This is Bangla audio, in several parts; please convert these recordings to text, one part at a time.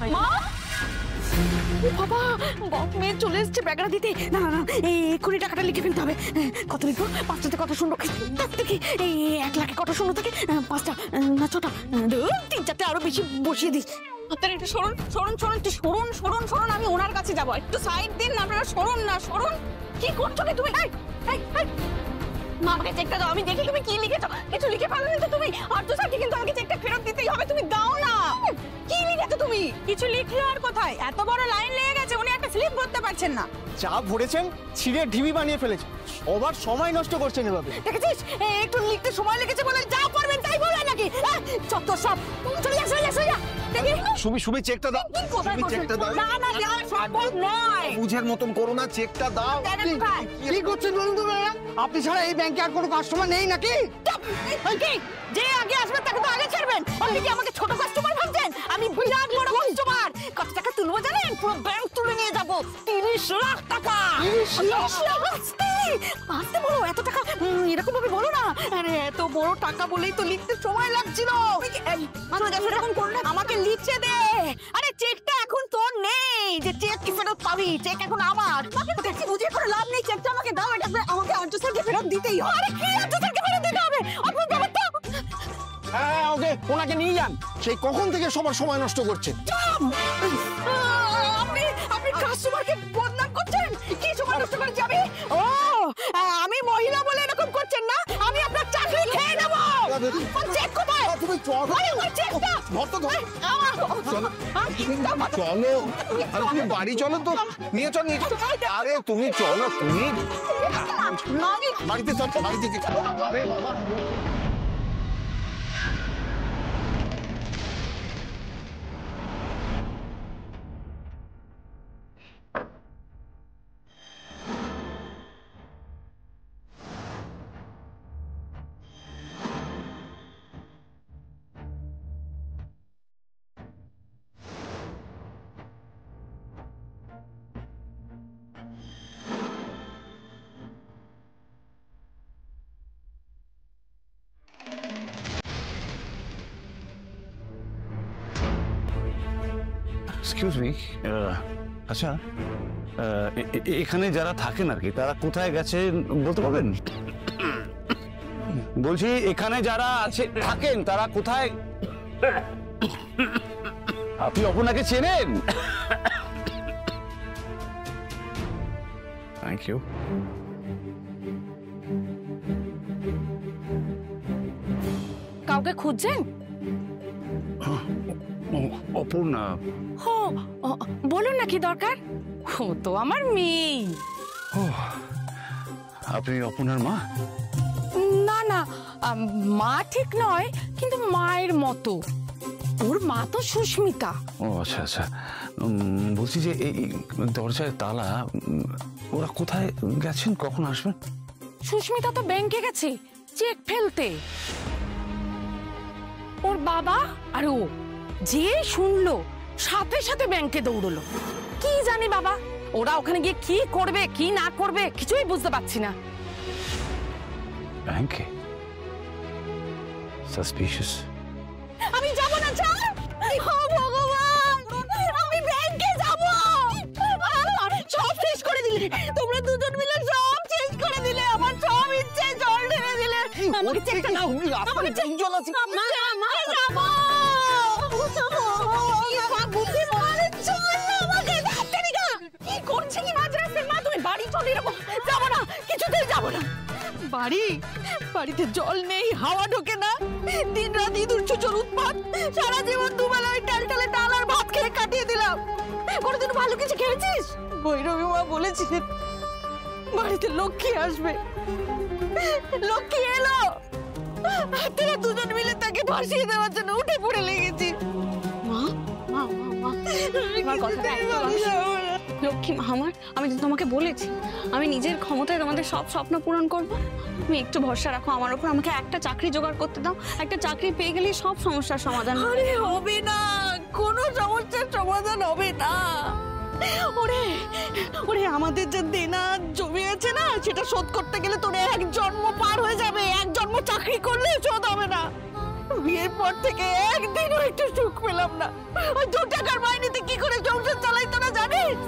মা বাবা, বাপ মেয়ে চলে এসছে ব্যাগটা দিতে। না না না, এই 20 টাকাটা লিখে ফেলতে হবে। কত লিখবো? 5টাতে কত শূন্য দেখি, এই 1 লাখে কত শূন্য থাকে? 5টা না 6টা, 3-4টে আরো বেশি বসিয়ে দিস। আপনারা একটু সরুন সরুন সরুন, একটু সরুন সরুন সরুন, আমি ওনার কাছে যাবো। একটু সাইড দিন, আপনারা সরুন না, সরুন। কি করছো কি তুমি? মা আমাকে চেকটা দাও, আমি দেখি তুমি কি লিখেছো। কিছু লিখে পারলে তো তুমি। আর তো স্যারকে কিন্তু আমাকে চেকটা ফেরত দিতেই হবে, তুমি দাও না। কি লিখেছো তুমি? কিছু লিখলে আর কোথায়? এত বড় লাইন লেগে গেছে, উনি একটা স্লিপ ভরতে পারছেন না। চা ভরেছেন, ছিঁড়ে ঢিবি বানিয়ে ফেলেছেন। সবার সময় নষ্ট করছেন এভাবে। দেখেছিস, একটু লিখতে সময় লেগেছে বলে যা পারবেন তাই বলে নাকি? চত্ব সব চলে যা, চলে যা, চলে যা। দেখি সুমি চেকটা দাও, সুমি চেকটা দাও। না না, দেওয়া সম্ভব নয়। বুঝের মতন করো না, চেকটা দাও। কি করছেন বলুন তো? আপনি ছাড়া এই ব্যাংকে আর কোনো কাস্টমার নেই নাকি? যে আগে আসবে তাকে তো আগে ছাড়বেন। আপনি কি আমাকে ছোট কাস্টমার ভাবছেন? আমি বিরাট বড় কাস্টমার। কত টাকা তুলবো জানেন? পুরো ব্যাংক তুলে নিয়ে যাবো। 30 লাখ টাকা। 30 লাখ? আস্তে বলো, এত টাকা এরকম ভাবে বলো না। আরে এত বড় টাকা বলেই তো লিখতে সময় লাগছিল। আমাকে লিখছে দে। আরে চেকটা এখন তোর নেই, যে চেক কি ফেরত পাবি? চেক এখন আমার। দেখছি বুঝে করে লাভ নেই, চেকটা আমাকে দাও। এটা আমাকে আর্য স্যারকে ফেরত দিতেই হবে। আরে কি আর্য স্যারকে ফেরত দিতে হবে? আপনি দেবেন তো? হ্যাঁ, ওকে ওনাকে নিয়ে যান। সেই কখন থেকে সবার সময় নষ্ট করছেন। আপনি কাস্টমারকে বদনাম করছেন। কি সময় নষ্ট করে যাবে? ও আমি মহিলা বলে এরকম করছেন না? আমি আপনার চাকরি খেয়ে নেব। চেক কোথায়? তুমি চলো, চেকটা চলো, আরে তুমি বাড়ি চলো তো, নিয়ে চল। আরে তুমি চলো, তুমি বাড়িতে চল, বাড়িতে। আরে বাবা, এক্সকিউজ মি, আচ্ছা এখানে যারা থাকেন আর কি, তারা কোথায় গেছে বলতে পারবেন? বলছি এখানে যারা আছে থাকেন তারা কোথায়? আপনি অপনাকে চেনেন? Thank you. কাউকে খুঁজছেন? অপর্ণা। বলুন না কি দরকার। ও তো আমার মেয়ে। আপনি অপর্ণার মা? না না, মা ঠিক নয়, কিন্তু মায়ের মতো। ওর মা তো সুস্মিতা। ও আচ্ছা আচ্ছা, বলছি যে এই দরজায় তালা, ওরা কোথায় গেছেন, কখন আসবেন? সুস্মিতা তো ব্যাংকে গেছে চেক ফেলতে। ওর বাবা আর ও যে শুনলো সাথে সাথে ব্যাংকে দৌড়লো। কি জানি বাবা, ওরা ওখানে গিয়ে কি করবে কি না করবে কিছুই বুঝতে পারছি না। ব্যাংকে? সাসপিশিয়াস। আমি যাব না স্যার। ও ভগবান, আমি ব্যাংকে যাব। সব শেষ করে দিলে তোমরা দুজন মিলে, সব শেষ করে দিলে। আমার সব ইচ্ছে জল ঢেলে দিলে। আমাকে চেকটা দাও, আমাকে চেক জল আছে। মা মা যাব। কি করছে কি মাঝরাস্তায়? মা তুমি বাড়ি চলে, এরকম যাবো না, কিছুতেই যাবো না। বাড়িতে জল নেই, হাওয়া ঢোকে না, দিন রাত ইঁদুর চুচুর উৎপাত। সারা জীবন দুবেলা ওই টালটালে ডাল আর ভাত খেয়ে কাটিয়ে দিলাম। কোনোদিন ভালো কিছু খেয়েছিস? ভৈরবী মা বলেছিলেন বাড়িতে লক্ষ্মী আসবে। লক্ষ্মী এলো, তোরা দুজন মিলে তাকে ভাসিয়ে দেওয়ার জন্য উঠে পড়ে লেগেছি। লক্ষ্মী মা আমার, আমি তো তোমাকে বলেছি আমি নিজের ক্ষমতায় তোমাদের সব স্বপ্ন পূরণ করব। তুমি একটু ভরসা রাখো আমার উপর, আমাকে একটা চাকরি জোগাড় করতে দাও। একটা চাকরি পেয়ে গেলেই সব সমস্যার সমাধান। আরে হবে না, কোনো সমস্যার সমাধান হবে না। ওরে ওরে, আমাদের যে দেনা জমে আছে না, সেটা শোধ করতে গেলে তোর 1 জন্ম পার হয়ে যাবে। 1 জন্ম চাকরি করলে শোধ হবে না। বিয়ের পর থেকে একদিনও একটু সুখ পেলাম না। ওই 2 টাকার মাইনেতে কি করে সংসার চালাই তোরা জানিস?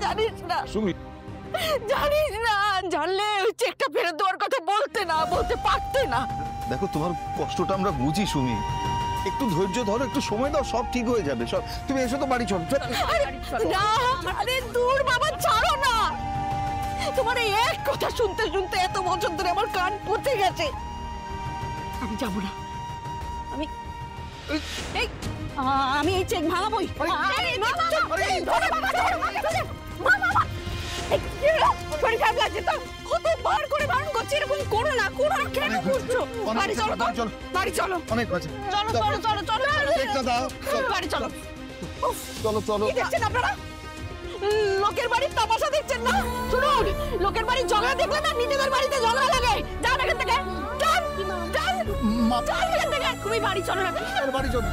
জানিস না, সুমি জানিস না। জানলে ওই চেকটা ফেরত দেওয়ার কথা বলতে পারতে না। দেখো, তোমার কষ্টটা আমরা বুঝি সুমি, একটু ধৈর্য ধরো, একটু সময় দাও, সব ঠিক হয়ে যাবে। সব তুমি এসো তো, বাড়ি চল। না, আরে দূর বাবা, ছাড়ো না। তোমার এই এক কথা শুনতে শুনতে এত বছর ধরে আমার কান পচে গেছে। আমি যাবো না। আমি এই চেক ভাঙাবই। কতবার করে বারণ করছি, এরকম করো না, কেন করছো? বাড়ি চলো, বাড়ি চলো, অনেক হয়েছে, চলো চলো চলো চলো, চেকটা দাও, বাড়ি চলো। চলো চলো। কি দেখছেন আপনারা? লোকের বাড়ির তামাশা দেখছেন না? শুনুন, লোকের বাড়ির ঝগড়া দেখলে না নিজেদের বাড়িতে ঝগড়া লাগে। যান এখান থেকে, যান যান যান এখান থেকে। তুমি বাড়ি চলো না, বাড়ি চলো।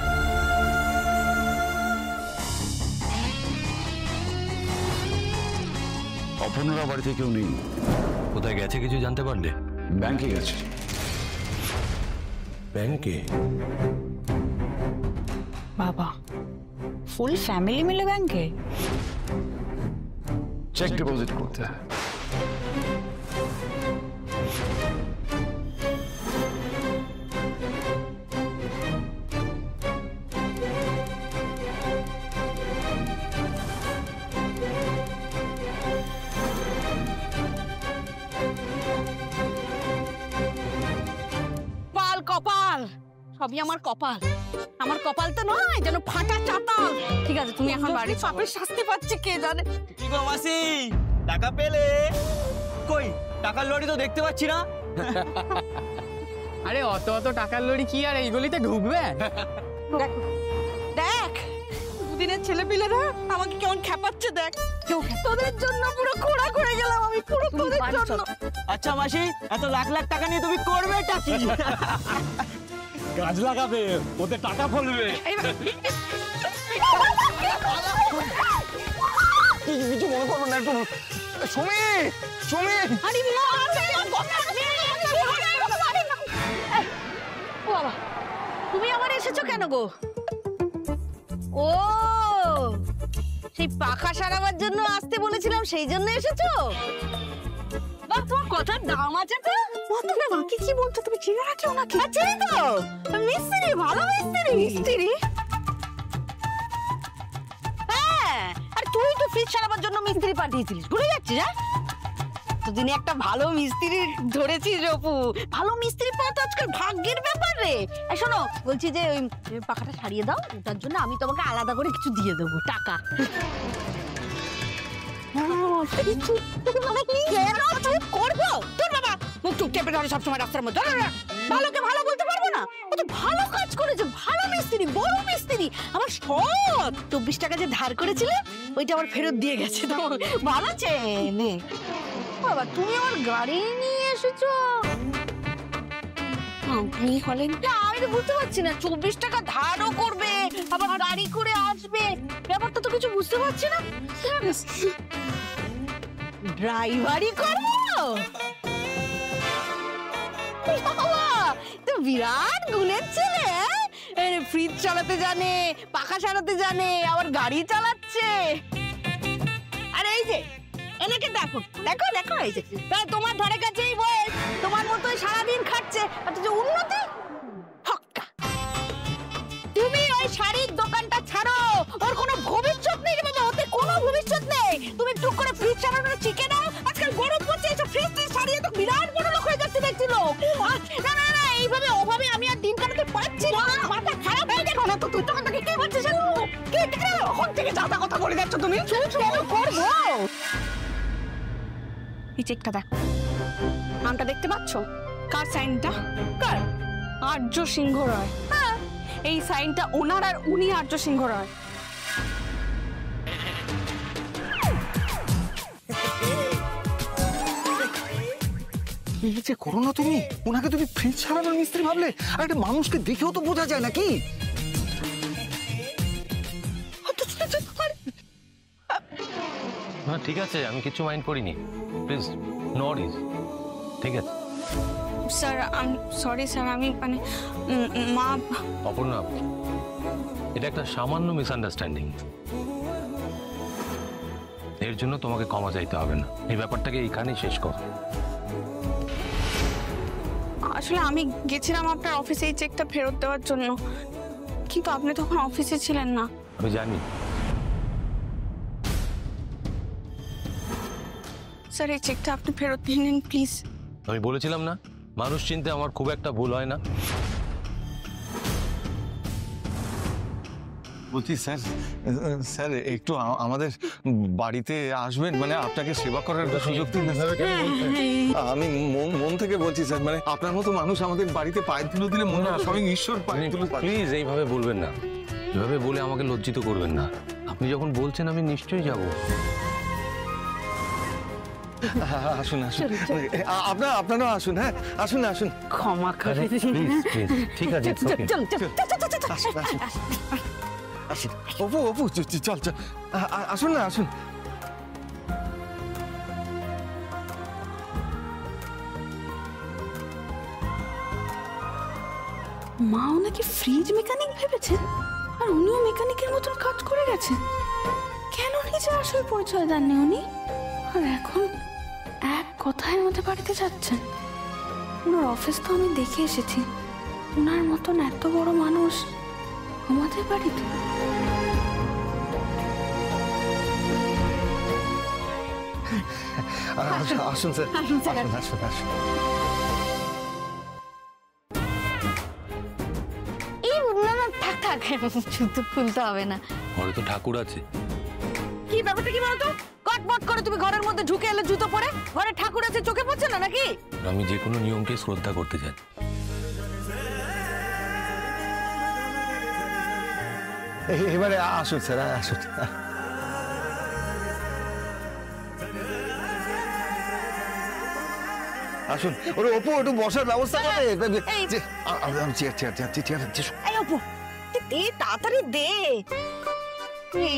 অপর্ণারা বাড়িতে কেউ নেই। কোথায় গেছে কিছু জানতে পারলে? ব্যাংকে গেছে। ব্যাংকে? বাবা, ফুল ফ্যামিলি মিলে ব্যাংকে? চেক ডিপোজিট করতে। কপাল, সবই আমার কপাল। আমার কপাল তো নয়, যেন ফাটা চাতাল। ঠিক আছে, তুমি এখন বাড়ি পাপের শাস্তি পাচ্ছে কে জানে। কি গো মাসি, টাকা পেলে? কই টাকার লরি তো দেখতে পাচ্ছি না। আরে অত অত টাকার লড়ি কি আর এই গলিতে ঢুকবে? দেখ, দুদিনের ছেলে পিলেরা আমাকে কেমন খেপাচ্ছে দেখ। তোদের জন্য পুরো খোঁড়া করে গেলাম আমি, পুরো তোদের জন্য। আচ্ছা মাসি, এত লাখ লাখ টাকা নিয়ে তুমি করবেটা কি? গাছ লাগাবে, ওতে টাকা ফলবে। কিছু মনে করো না, একটু। সুমি, সুমি, আরে ও বাবা, তুমি আবার এসেছো কেন গো? ও, সেই পাখা সারাবার জন্য আসতে বলেছিলাম, সেই জন্য এসেছো? বাহ, তোমার কথার দাম আছে তো। তুমি মাকে কি বলছো? তুমি চিনে রাখছো নাকি? চিনি তো, মিস্ত্রি, ভালো মিস্ত্রি। হ্যাঁ, আর তুই তো ফ্রিজ সারাবার জন্য মিস্ত্রি পাঠিয়েছিলিস, ভুলে যাচ্ছিস? হ্যাঁ, দিনে একটা ভালো মিস্ত্রি ধরেছিস অপু। ভালো মিস্ত্রি পাওয়া তো আজকাল ভাগ্যের ব্যাপার রে। শোনো, বলছি যে ওই পাখাটা সারিয়ে দাও, ওটার জন্য আমি তোমাকে আলাদা করে কিছু দিয়ে দেবো টাকা। করবো তোর বাবা মুখ টুক চেপে ধরে সবসময় রাস্তার মধ্যে। ভালোকে ভালো বলতে পারবো না? ও তো ভালো কাজ করেছে, ভালো মিস্ত্রি, বড় মিস্ত্রি। আমার সব 24 টাকা যে ধার করেছিলে ওইটা আবার ফেরত দিয়ে গেছে। তো ভালো চেনে বাবা। তুমি আমার গাড়ি নিয়ে এসেছো, আপনি হলেন না। আমি তো বুঝতে পারছি না, 24 টাকা ধারও করবে আবার গাড়ি করে আসবে, ব্যাপারটা তো কিছু বুঝতে পারছি না। ড্রাইভারি করবো? বাবা, তো বিরাট গুণের ছেলে। ফ্রিজ চালাতে জানে, পাখা সারাতে জানে, আবার গাড়ি চালাচ্ছে। আর এই যে এনাকে দেখো দেখো দেখো, এই যে তোমার ধারে কাছেই বয়স, তোমার মতোই সারাদিন খাচ্ছে, অথচ উন্নতি হক্কা। তুমি ওই শাড়ির দোকানটা ছাড়ো, ওর কোনো ভবিষ্যৎ নেই রে বাবা, ওতে কোনো ভবিষ্যৎ নেই। তুমি টুক করে ফ্রিজ চালানোর শিখে নাও। আজকাল গরম পড়ছে, এসব ফ্রিজ সারিয়ে তো বিরাট বড় লোক হয়ে যাচ্ছে দেখছি লোক। না না না, এইভাবে ওভাবে আমি আর দিন কাটাতে পারছি না, মাথা খারাপ হয়ে গেল না তো। তুই তখন থেকে কে বলছিস? কে ওখান থেকে যা কথা বলে যাচ্ছ তুমি? করবো এই চেকটা দেখ, নামটা দেখতে পাচ্ছ? কার সাইনটা? কার? আর্য সিংহ রায়। হ্যাঁ, এই সাইনটা ওনার, আর উনি আর্য সিংহ রায়। এই যে করো না তুমি, ওনাকে তুমি ফ্রিজ সারানোর মিস্ত্রি ভাবলে? আর একটা মানুষকে দেখেও তো বোঝা যায় নাকি? না ঠিক আছে, আমি কিছু মাইন্ড করিনি। Please, no worries. ঠিক আছে। স্যার আমি সরি স্যার, আমি মানে মা অপর্ণা, এটা একটা সামান্য মিসআন্ডারস্ট্যান্ডিং, এর জন্য তোমাকে ক্ষমা চাইতে হবে না। এই ব্যাপারটাকে এইখানেই শেষ কর। আসলে আমি গেছিলাম আপনার অফিসে এই চেকটা ফেরত দেওয়ার জন্য, কিন্তু আপনি তখন অফিসে ছিলেন না। আমি জানি। স্যার এই চেকটা আপনি ফেরত দিয়ে নিন প্লিজ। আমি বলেছিলাম না, মানুষ চিনতে আমার খুব একটা ভুল হয় না। বলছি স্যার, স্যার একটু আমাদের বাড়িতে আসবেন, মানে আপনাকে সেবা করার একটা সুযোগ দিন না স্যার। আমি মন থেকে বলছি স্যার, মানে আপনার মতো মানুষ আমাদের বাড়িতে পায়ের ধুলো দিলে মনে হয় স্বয়ং ঈশ্বর পায়ের ধুলো। প্লিজ এইভাবে বলবেন না, এভাবে বলে আমাকে লজ্জিত করবেন না। আপনি যখন বলছেন আমি নিশ্চয়ই যাব। আসুন আসুন, আপনারা আসুন। হ্যাঁ আসুন আসুন। ক্ষমা করে প্লিজ প্লিজ, ঠিক আছে, it's okay. চল চল আসুন আসুন আসুন। অপু অপু চল চল, আসুন না আসুন। মা ওনাকে ফ্রিজ মেকানিক ভেবেছেন, আর উনিও মেকানিকের মতন কাজ করে গেছেন। কেন নিজে আসল পরিচয় দেননি উনি, আর এখন এক কথায় আমাদের বাড়িতে যাচ্ছেন? ওনার অফিস তো আমি দেখে এসেছি, ওনার মতন এত বড় মানুষ আমাদের বাড়িতে। আসুন স্যার, আসুন স্যার। আসুন আসুন আসুন। এই না না থাক থাক, জুতো খুলতে হবে না। ঘরে তো ঠাকুর আছে। কি ব্যাপারটা কি বলতো? কটমট করে তুমি ঘরের মধ্যে ঢুকে এলে জুতো পরে, ঘরে ঠাকুর আছে চোখে পড়ছে না নাকি? আমি যে কোনো নিয়মকে শ্রদ্ধা করতে চাই। এবারে আসুন স্যার, আসুন। আসুন। ওরে অপু, একটু বসার ব্যবস্থা করে। চেয়ার। এই অপু, দে তাড়াতাড়ি দে।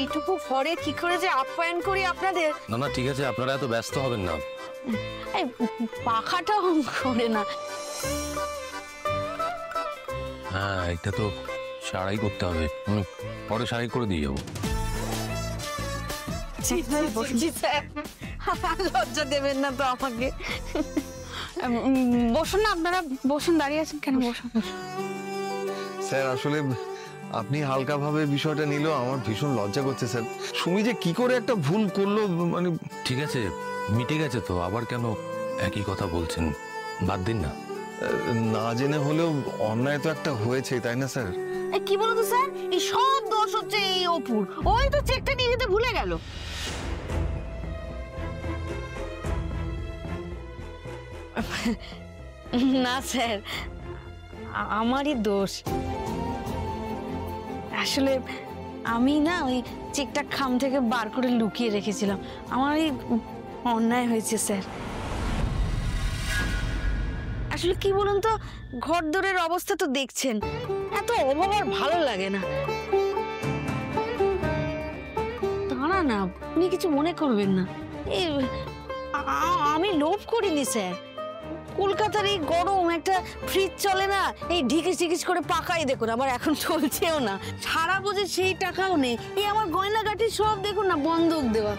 এইটুকু ঘরে কি করে যে আপ্যায়ন করি আপনাদের। না না ঠিক আছে, আপনারা এত ব্যস্ত হবেন না। এই পাখাটা করে না। হ্যাঁ এটা তো সারাই করতে হবে, আমি পরে সারাই করে দিয়ে যাবো। লজ্জা দেবেন না তো আমাকে। বসুন না আপনারা, বসুন, দাঁড়িয়ে আছেন কেন? বসুন। স্যার আসলে আপনি হালকা ভাবে বিষয়টা নিলেও আমার ভীষণ লজ্জা করছে স্যার। সুমি যে কি করে একটা ভুল করলো, মানে ঠিক আছে, মিটে গেছে তো, আবার কেন একই কথা বলছেন? বাদ দিন না। না জেনে হলেও অন্যায় তো একটা হয়েছে, তাই না স্যার? কি বলো তো স্যার, এই সব দোষ হচ্ছে এই অপুর। ওই তো চেকটা নিয়ে যেতে ভুলে গেল। না স্যার, আমারই দোষ। আসলে আমি না ওই চেকটা খাম থেকে বার করে লুকিয়ে রেখেছিলাম। আমারই অন্যায় হয়েছে স্যার। আসলে কি বলুন তো, ঘরদোরের অবস্থা তো দেখছেন, এত অভাব আর ভালো লাগে না। দাঁড়া না, আপনি কিছু মনে করবেন না। এই আমি লোভ করিনি স্যার। কলকাতার এই গরম, একটা ফ্রিজ চলে না, এই ঢিকিস ঢিকিস করে পাকাই দেখুন, আবার এখন চলছেও না। সারা বোঝে সেই টাকাও নেই। এই আমার গয়নাগাটি সব দেখুন না বন্ধক দেওয়া।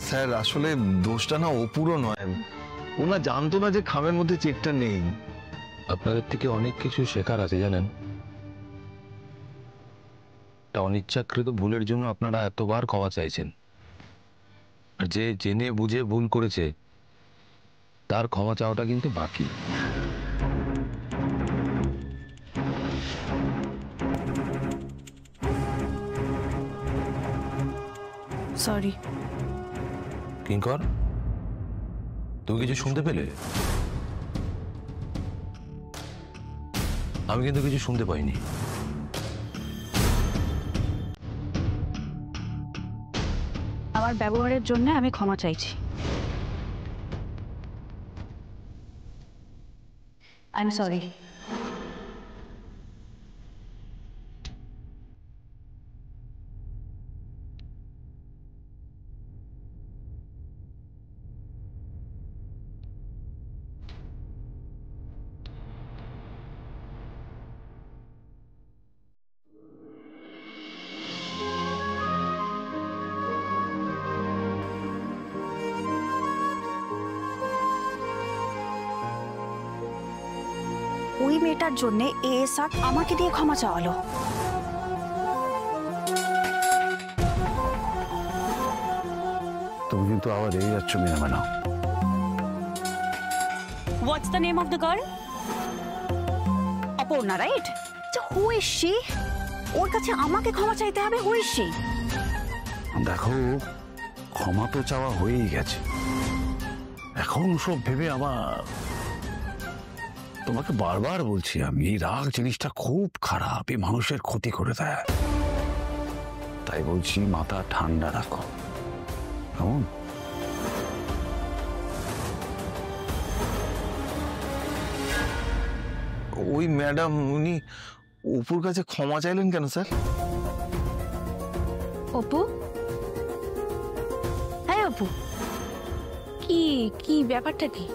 স্যার আসলে দোষটা না অপুরও নয়, ওনা জানতো না যে খামের মধ্যে চেকটা নেই। আপনাদের থেকে অনেক কিছু শেখার আছে জানেন। একটা অনিচ্ছাকৃত ভুলের জন্য আপনারা এতবার ক্ষমা চাইছেন, আর যে জেনে বুঝে ভুল করেছে তার ক্ষমা চাওয়াটা কিন্তু বাকি। সরি। কিঙ্কর, তুমি কিছু শুনতে পেলে? আমি কিন্তু কিছু শুনতে পাইনি। আমার ব্যবহারের জন্য আমি ক্ষমা চাইছি। I am sorry. মেয়েটার জন্য এএসআর আমাকে দিয়ে ক্ষমা চাওয়ালো। তুমি কিন্তু আবার রেগে যাচ্ছ মেয়ে madam. What's the name of the girl? Aparna, right? Who is she? ওর কাছে আমাকে ক্ষমা চাইতে হবে? Who is she? দেখো, ক্ষমা তো চাওয়া হয়েই গেছে, এখন সব ভেবে আমার তোমাকে বারবার বলছি আমি, এই রাগ জিনিসটা খুব খারাপ, এই মানুষের ক্ষতি করে দেয়। তাই বলছি মাথা ঠান্ডা রাখো, কেমন? ওই ম্যাডাম উনি অপুর কাছে ক্ষমা চাইলেন কেন স্যার? অপু, হ্যাঁ অপু, কি কি ব্যাপারটা কি?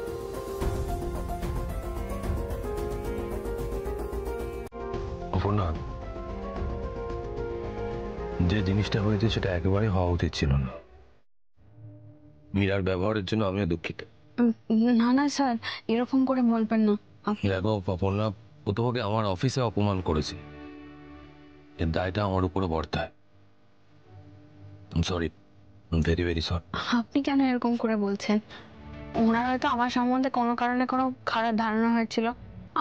অপর্ণা, যে জিনিসটা হয়েছে সেটা একেবারে হওয়া উচিত ছিল না। মীরার ব্যবহারের জন্য আমিও দুঃখিত। না না স্যার, এরকম করে বলবেন না। দেখো অপর্ণা, ও তোমাকে আমার অফিসে অপমান করেছে, এর দায়টা আমার উপরে বর্তায়। Sorry, very very sorry. আপনি কেন এরকম করে বলছেন? ওনার হয়তো আমার সম্বন্ধে কোনো কারণে কোনো খারাপ ধারণা হয়েছিল,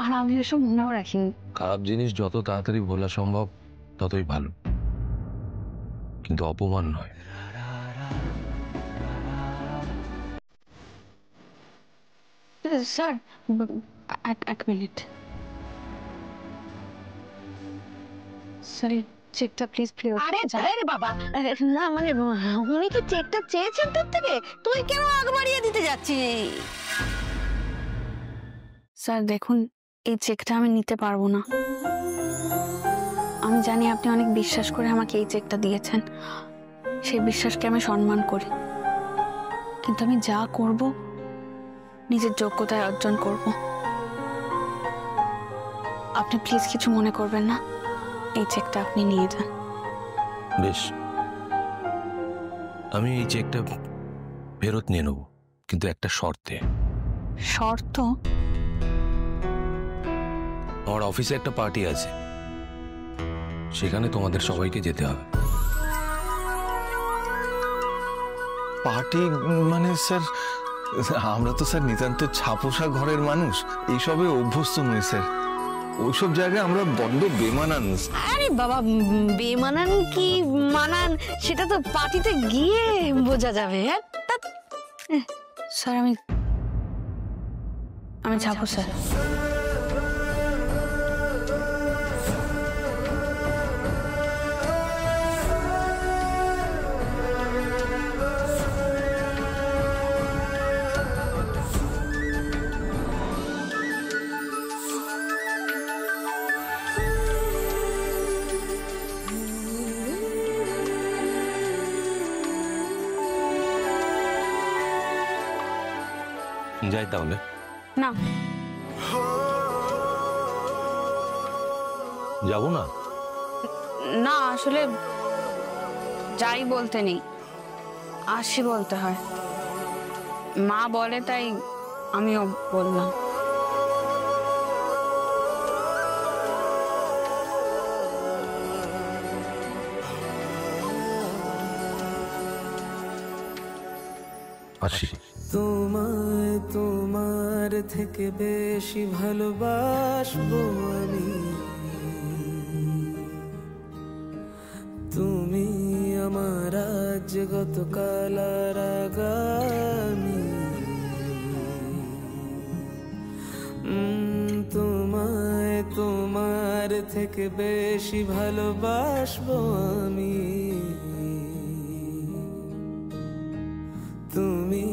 আর আমি এসব মনেও রাখিনি। খারাপ জিনিস যত তাড়াতাড়ি বলা সম্ভব ততই ভালো, কিন্তু অপমান নয়। স্যার, এক মিনিট স্যার, চেকটা প্লিজ প্লিজ। আরে রে বাবা, না মানে উনি তো চেকটা চেয়েছেন তোর থেকে, তুই কেন আগ বাড়িয়ে দিতে যাচ্ছিস? স্যার দেখুন, এই চেকটা আমি নিতে পারবো না। আমি জানি আপনি অনেক বিশ্বাস করে আমাকে এই চেকটা দিয়েছেন, সেই বিশ্বাসকে আমি সম্মান করি, কিন্তু আমি যা করব নিজের যোগ্যতায় অর্জন করব। আপনি প্লিজ কিছু মনে করবেন না, এই চেকটা আপনি নিয়ে যান। বেশ, আমি এই চেকটা ফেরত নিয়ে নেব, কিন্তু একটা শর্তে। শর্ত? আমার অফিসে একটা পার্টি আছে, সেখানে তোমাদের সবাইকে যেতে হবে। পার্টি মানে স্যার, আমরা তো স্যার নিতান্ত ছাপোষা ঘরের মানুষ, এইসবে অভ্যস্ত নই স্যার। ওইসব জায়গায় আমরা বড্ড বেমানান। আরে বাবা, বেমানান কি মানান সেটা তো পার্টিতে গিয়ে বোঝা যাবে। হ্যাঁ স্যার, আমি যাবো স্যার। যাই তাহলে। না, যাবো না। না আসলে যাই বলতে নেই, আসি বলতে হয়। মা বলে তাই আমিও বললাম। আসি। তোমায় তোমার থেকে বেশি ভালোবাসবো আমি, তুমি আমার আজ গতকাল আর আগামী। তোমায় তোমার থেকে বেশি ভালোবাসবো আমি, তুমি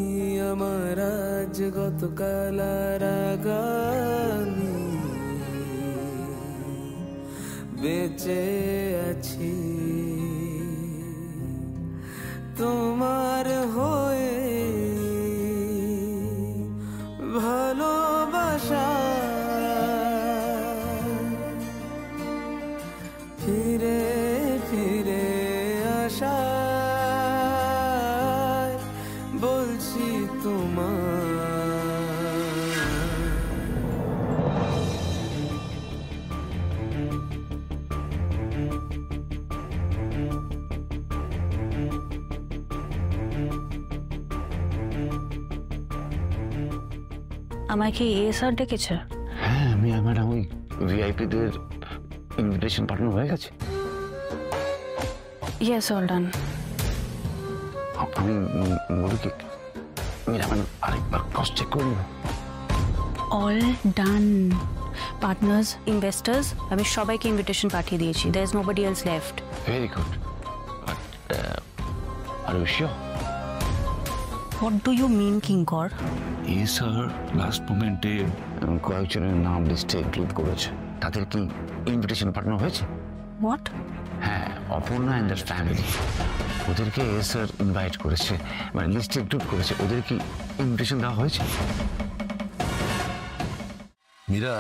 আমার আজ গতকাল আর আগামী। বেঁচে আছি তোমার হয়ে, ভালোবাসা ফিরে ফিরে আসা বলছি তোমার। আমায় কি স্যার ডেকেছে? হ্যাঁ ম্যাডাম, ওই ভিআইপিদের ইনভিটেশন পাঠানো হয়ে গেছে। Yes, all done. আমি বলি কি আরেকবার ক্রস চেক করে নেব। All done. পার্টনার্স, ইনভেস্টার্স, আমি সবাইকে ইনভিটেশন পাঠিয়ে দিয়েছি। There is nobody else left. Very good, but are you sure? What do you mean Kinkar? Sir last মোমেন্টে কয়েকজনের নাম লিস্টে ইনক্লুড করেছে, তাদের কি ইনভিটেশন পাঠানো হয়েছে? হোয়াট? হ্যাঁ, অপর্ণা অ্যান্ড দ্যার ফ্যামিলি, ওদেরকে স্যার ইনভাইট করেছে, মানে লিস্টে ইনক্লুড করেছে। ওদের কি ইনভিটেশন দেওয়া হয়েছে? মীরা,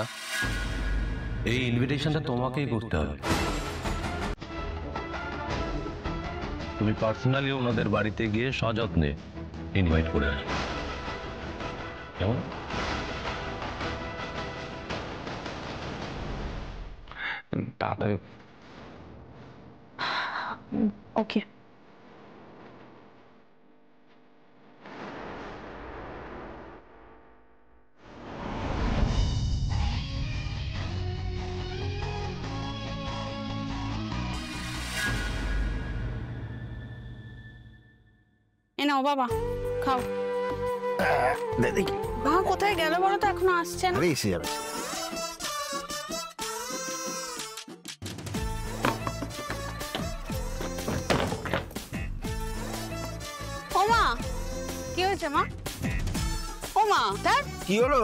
এই ইনভিটেশনটা তোমাকেই করতে হবে। তুমি পার্সোনালি ওনাদের বাড়িতে গিয়ে সযত্নে ইনভাইট করে আসো, কেমন? তাড়াতাড়ি। ওকে। এ নাও বাবা, খাও। বাবা কোথায় গেল বলো তো, এখনো আসছে না? এসে যাবে। ও মা, কি হয়েছে মা? ও মা, তার কি হলো?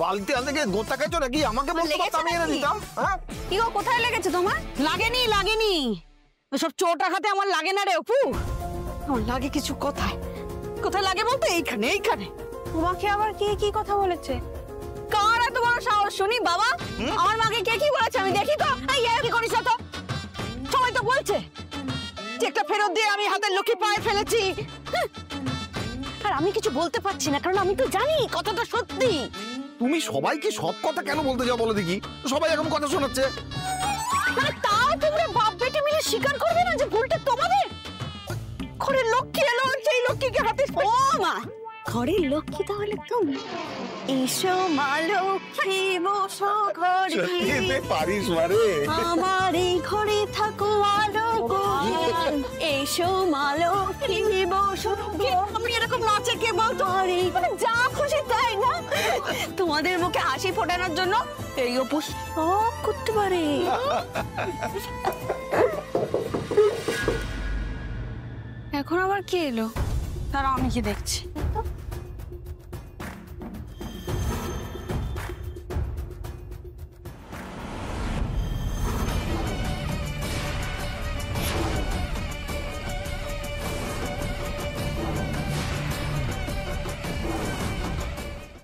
বালতি আনতে গিয়ে গোতা খাইছো নাকি? আমাকে বলতে পারতো, আমি এনে দিতাম। হ্যাঁ, কি গো, কোথায় লেগেছে তোমার? লাগেনি লাগেনি, ওসব চোটা খাতে আমার লাগে না রে অপু। আমার লাগে কিছু। কোথায় কোথায় লাগে বলতে? এইখানে এইখানে। তোমাকে আবার কে কি কথা বলেছে? কার এত বড় সাহস শুনি? বাবা, আমার মাকে কে কি বলেছে আমি দেখি তো। এই কি করিস তো? সবাই তো বলছে যে একটা ফেরত দিয়ে আমি হাতের লক্ষ্মী পায়ে ফেলেছি। আর আমি কিছু বলতে পারছি না, কারণ আমি তো জানি কথাটা সত্যি। তুমি সবাইকে সব কথা কেন বলতে যাও বলো দেখি? সবাই এরকম কথা শোনাচ্ছে। মানে তাও তোমরা বাপ বেটে মিলে স্বীকার করবে না যে ভুলটা তোমাদের? ঘরের লক্ষ্মী এলো, সেই লক্ষ্মীকে হাতে। ও মা, ঘরের লক্ষ্মী তাহলে তুমি? এসো মা লক্ষ্মী, বসো ঘরে, পারিস মারে। আমার এই ঘরে থাকো আলো গো। এসো মা লক্ষ্মী, বসো। আমি এরকম নাচে কে বলতো? মানে যা খুশি তাই না? তোমাদের মুখে হাসি ফোটানোর জন্য এই অপু সব করতে পারে। এখন আবার কে এলো? তারা আমি কি দেখছি?